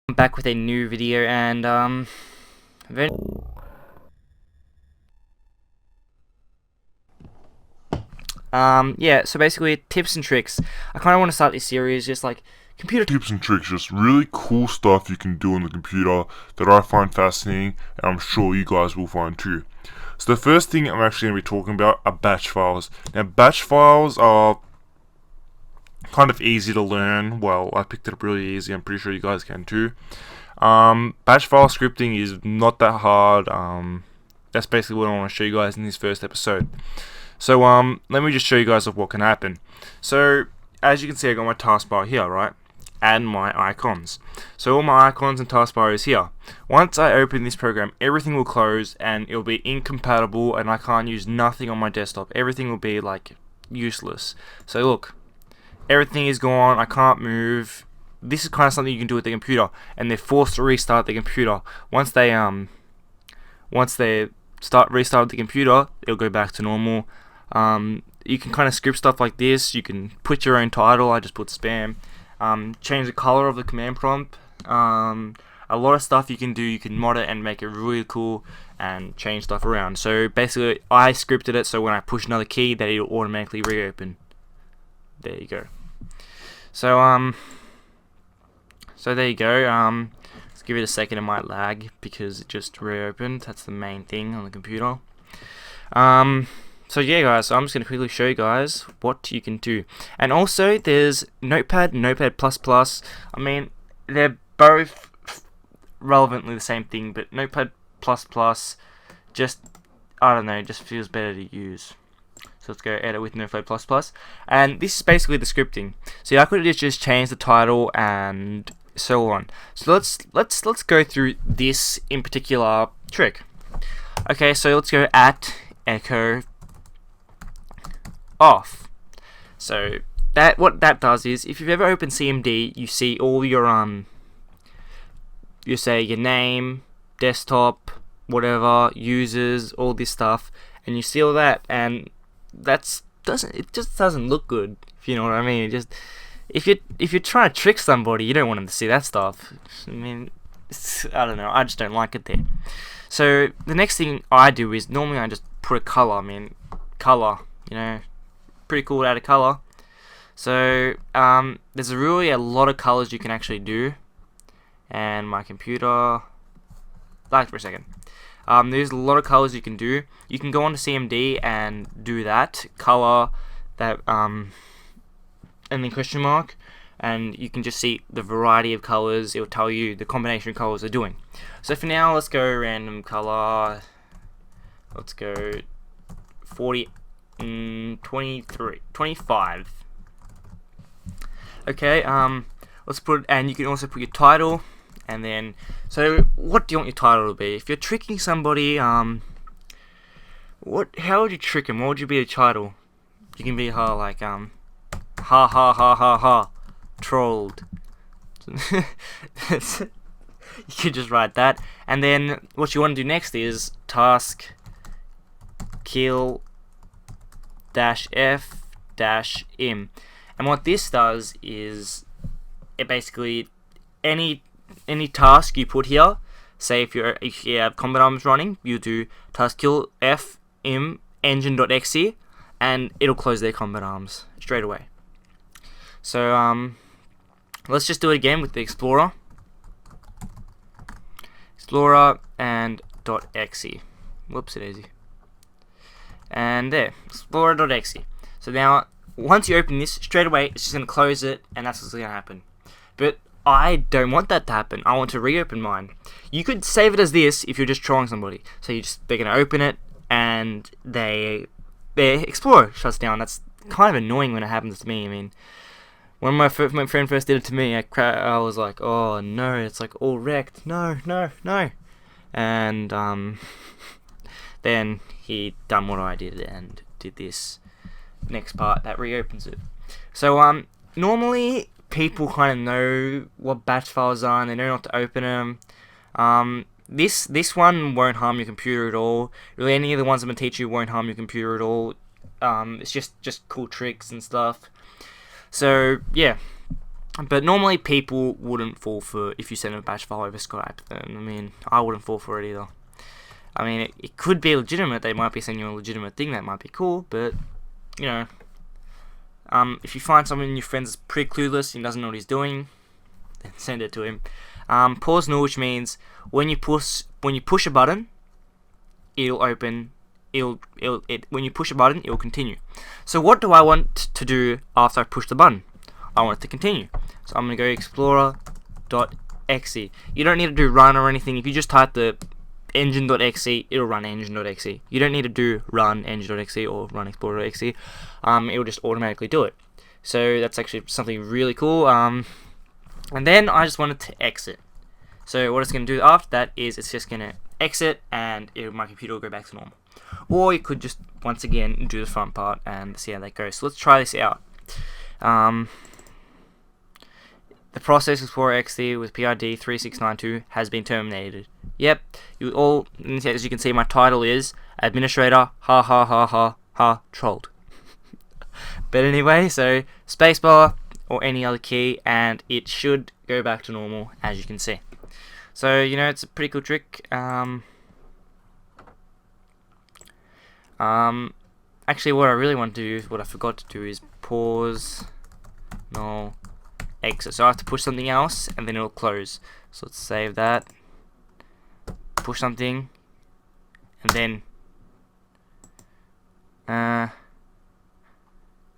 I'm back with a new video, and very yeah, so basically tips and tricks. I kind of want to start this series just like computer Tips and tricks, just really cool stuff you can do on the computer that I find fascinating, and I'm sure you guys will find too. So the first thing I'm actually going to be talking about are batch files. Now batch files are kind of easy to learn. Well, I picked it up really easy. I'm pretty sure you guys can too. Batch file scripting is not that hard. That's basically what I want to show you guys in this first episode. So let me just show you guys what can happen. So as you can see, I got my taskbar here, right? And my icons. So all my icons and taskbar is here. Once I open this program, everything will close and it'll be incompatible, and I can't use nothing on my desktop. Everything will be like useless. So look, everything is gone. I can't move. This is kind of something you can do with the computer, and they're forced to restart the computer. Once they restart the computer, it'll go back to normal. You can kind of script stuff like this. You can put your own title. I just put spam. Change the color of the command prompt. A lot of stuff you can do. You can mod it and make it really cool and change stuff around. So basically, I scripted it so when I push another key, that it'll automatically reopen. There you go. So so there you go. Let's give it a second. It might lag because it just reopened. That's the main thing on the computer. So yeah, guys, so I'm just going to quickly show you guys what you can do. And also, there's Notepad and Notepad++. I mean, they're both relevantly the same thing, but Notepad++ just, I don't know, just feels better to use. So let's go edit with Notepad++. And this is basically the scripting. So I could just change the title and so on. So let's go through this in particular trick. Okay, so let's go at echo off. So what that does is, if you've ever opened CMD, you see all your you say your name, desktop, whatever, users, all this stuff, and you see all that, and it just doesn't look good, if you know what I mean. It just, if you're trying to trick somebody, you don't want them to see that stuff. I mean, I don't know, I just don't like it there. So the next thing I do is, normally I just put a color. I mean, color, you know, pretty cool to add a color. So there's really a lot of colors you can actually do, and my computer lag for a second. There's a lot of colors you can do. You can go onto CMD and do that color, that and then question mark, and you can just see the variety of colors. It will tell you the combination of colors they're doing. So for now, let's go random color. Let's go 40, 23, 25. Okay, let's put, and you can also put your title, and then, so what do you want your title to be? If you're tricking somebody, how would you trick them? What would you be a title? You can be like, ha ha ha ha ha, trolled. You could just write that, and then what you want to do next is task kill -f -im, and what this does is, it basically, any task you put here, say if you have combat arms running, you do task kill f im engine.exe, and it'll close their combat arms straight away. So let's just do it again with the Explorer and .exe. Whoopsie daisy. And there, Explorer.exe. So now, once you open this, straight away it's just going to close it, and that's what's going to happen. But I don't want that to happen. I want to reopen mine. You could save it as this if you're just trolling somebody. So they're going to open it, and their Explorer shuts down. That's kind of annoying when it happens to me. I mean, when my friend first did it to me, I was like, oh no, it's like all wrecked. No. And then he done what I did and did this next part that reopens it. So normally people kind of know what batch files are, and they know not to open them. This one won't harm your computer at all. Really, any of the ones I'm gonna teach you won't harm your computer at all. It's just cool tricks and stuff. So yeah, But normally people wouldn't fall for if you send a batch file over Skype. And I mean, I wouldn't fall for it either. I mean, it could be legitimate. They might be sending you a legitimate thing that might be cool, but you know, if you find someone in your friends is pretty clueless and doesn't know what he's doing, then send it to him. Pause null, which means when you push a button, it'll open. When you push a button, it'll continue. So what do I want to do after I push the button? I want it to continue. So I'm gonna go explorer.exe. You don't need to do run or anything. If you just type the engine.exe, it'll run engine.exe. You don't need to do run engine.exe or run explorer.exe. It'll just automatically do it. So that's actually something really cool. And then I just wanted to exit. So what it's going to do after that is it's just going to exit and my computer will go back to normal. Or you could just once again do the front part and see how that goes. So let's try this out. The Process Explorer XE with PID 3692 has been terminated. Yep, as you can see, my title is Administrator, ha ha ha ha ha, trolled. But anyway, so spacebar or any other key and it should go back to normal, as you can see. So, you know, it's a pretty cool trick. Actually, what I really want to do, what I forgot to do, is pause, no, exit. So I have to push something else and then it'll close. So let's save that. Push something and then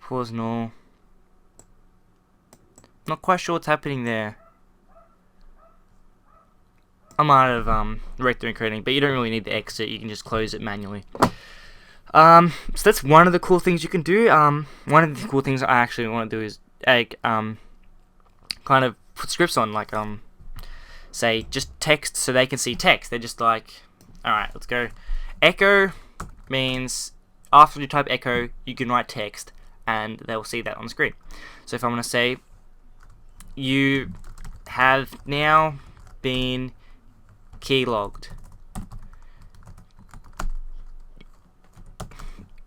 pause, no. Not quite sure what's happening there. I might have wrecked the encoding, but you don't really need the exit. You can just close it manually. So that's one of the cool things you can do. One of the cool things I actually want to do is kind of put scripts on, like say just text, so they can see text. They're just like, all right, let's go. Echo means after you type echo, you can write text, and they will see that on the screen. So if I'm going to say, you have now been keylogged.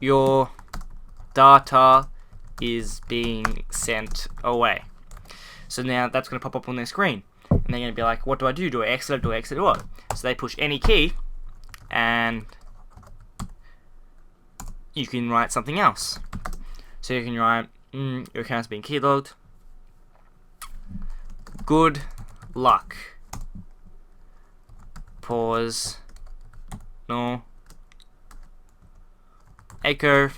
Your data is being sent away. So now that's going to pop up on their screen. And they're going to be like, what do I do? Do I exit it? Do I exit it? What? So they push any key and you can write something else. So you can write, your account's been keylogged. Good luck. Pause. No. Echo.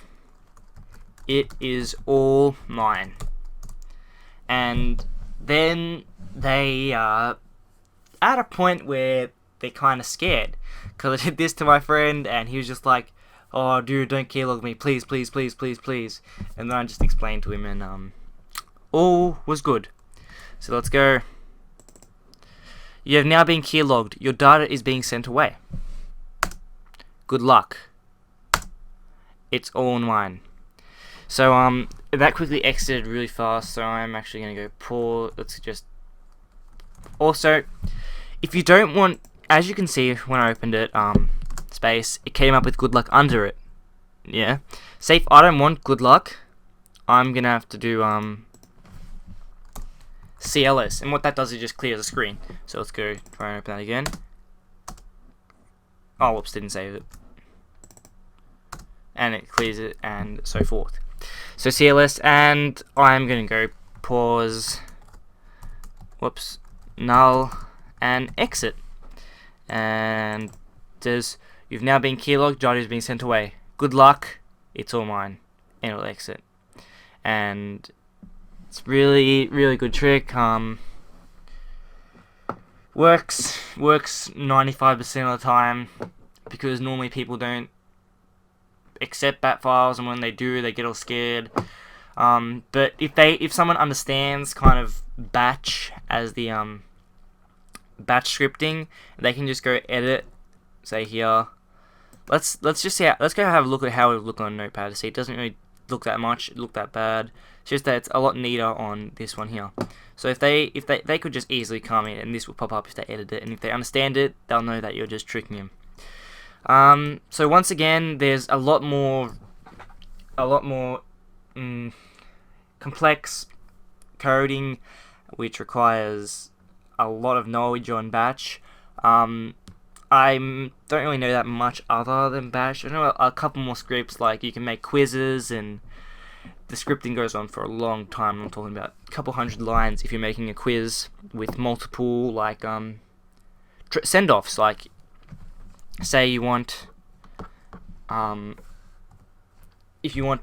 It is all mine. And then they are at a point where they're kind of scared. Because I did this to my friend and he was just like, oh dude, don't keylog me, please, please, please, please, please. And then I just explained to him and all was good. So let's go. You have now been keylogged. Your data is being sent away. Good luck. It's all mine. So that quickly exited really fast, so I'm actually going to go pause. Let's just... Also, if you don't want... As you can see when I opened it, space, it came up with good luck under it. Yeah. Say if I don't want good luck, I'm going to have to do CLS. And what that does is just clears the screen. So let's go try and open that again. Oh, whoops, didn't save it. And it clears it and so forth. So CLS, and I'm going to go pause, whoops, null, and exit. And does you've now been keylogged, data is being sent away. Good luck, it's all mine. And it'll exit. And it's really, really good trick. Works 95% of the time, because normally people don't accept bat files, and when they do, they get all scared. But if someone understands kind of batch as the batch scripting, they can just go edit, say here. Let's just see. Let's go have a look at how it would look on Notepad. See, it doesn't really look that much. It look that bad. It's just that it's a lot neater on this one here. So if they could just easily come in, and this will pop up if they edit it, and if they understand it, they'll know that you're just tricking them. So once again, there's a lot more complex coding which requires a lot of knowledge on Bash. I don't really know that much other than Bash. I know a couple more scripts, like you can make quizzes, and the scripting goes on for a long time. I'm talking about a couple hundred lines if you're making a quiz with multiple, like, send-offs. Like, say you want, if you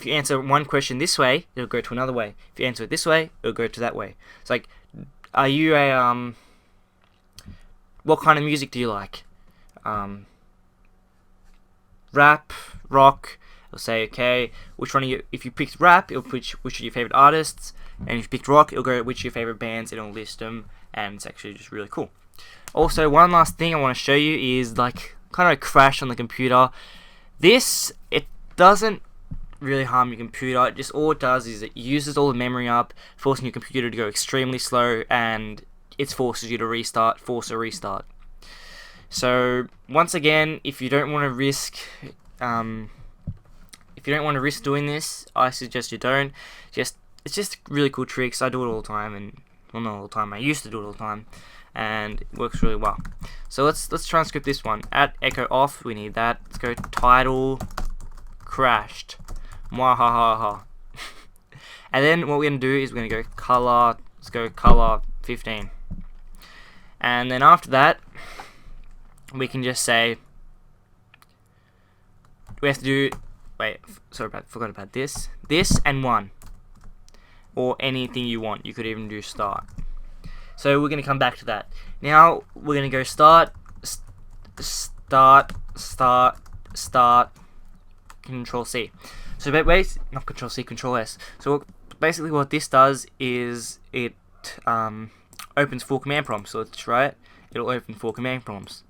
answer one question this way, it'll go to another way. If you answer it this way, it'll go to that way. It's like, are you a, what kind of music do you like? Rap, rock. It'll say, okay, which one of you, if you picked rap, it'll put which of your favorite artists, and if you picked rock, it'll go which of your favorite bands, and it'll list them, and it's actually just really cool. Also, one last thing I want to show you is, like, kind of a crash on the computer. This, it doesn't really harm your computer. It just, all it does is it uses all the memory up, forcing your computer to go extremely slow, and it forces you to force a restart. So once again, if you don't want to risk doing this, I suggest you don't. It's just really cool tricks. I do it all the time, and well, not all the time. I used to do it all the time, and it works really well. So let's transcript this one. At echo off, we need that. Let's go title crashed. Mwahaha. And then what we're gonna do is we're gonna go color. Let's go color 15. And then after that, we can just say we have to do. Wait, forgot about this. This and 1, or anything you want. You could even do start. So we're gonna come back to that. Now we're gonna go start. Control C. So not Control C, Control S. So basically, what this does is it opens 4 command prompts. So let's try it. It'll open 4 command prompts.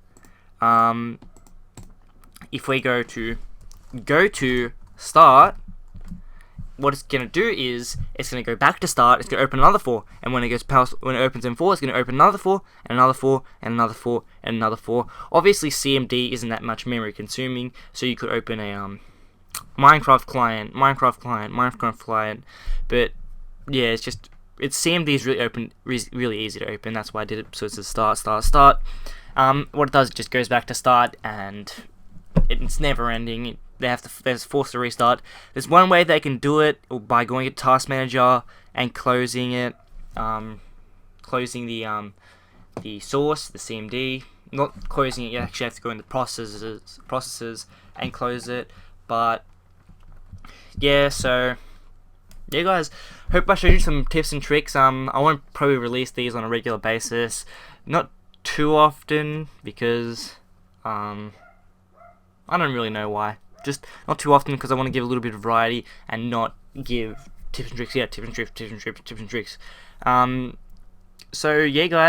If we go to start, what it's gonna do is it's gonna go back to start. It's gonna open another 4, and when it opens M4, it's gonna open another 4, and another 4, and another 4, and another 4. Obviously, CMD isn't that much memory consuming, so you could open a Minecraft client, but yeah, CMD is really easy to open. That's why I did it. So it's a start. What it does, it just goes back to start, and it's never ending. They're forced to restart. There's one way they can do it, by going to Task Manager and closing it, closing the source, the CMD. Not closing it, you actually have to go into processes and close it. But yeah, so yeah, guys, hope I showed you some tips and tricks. I won't probably release these on a regular basis, not too often, because I don't really know why. Just not too often, because I want to give a little bit of variety and not give tips and tricks. Yeah, tips and tricks. So yeah, guys.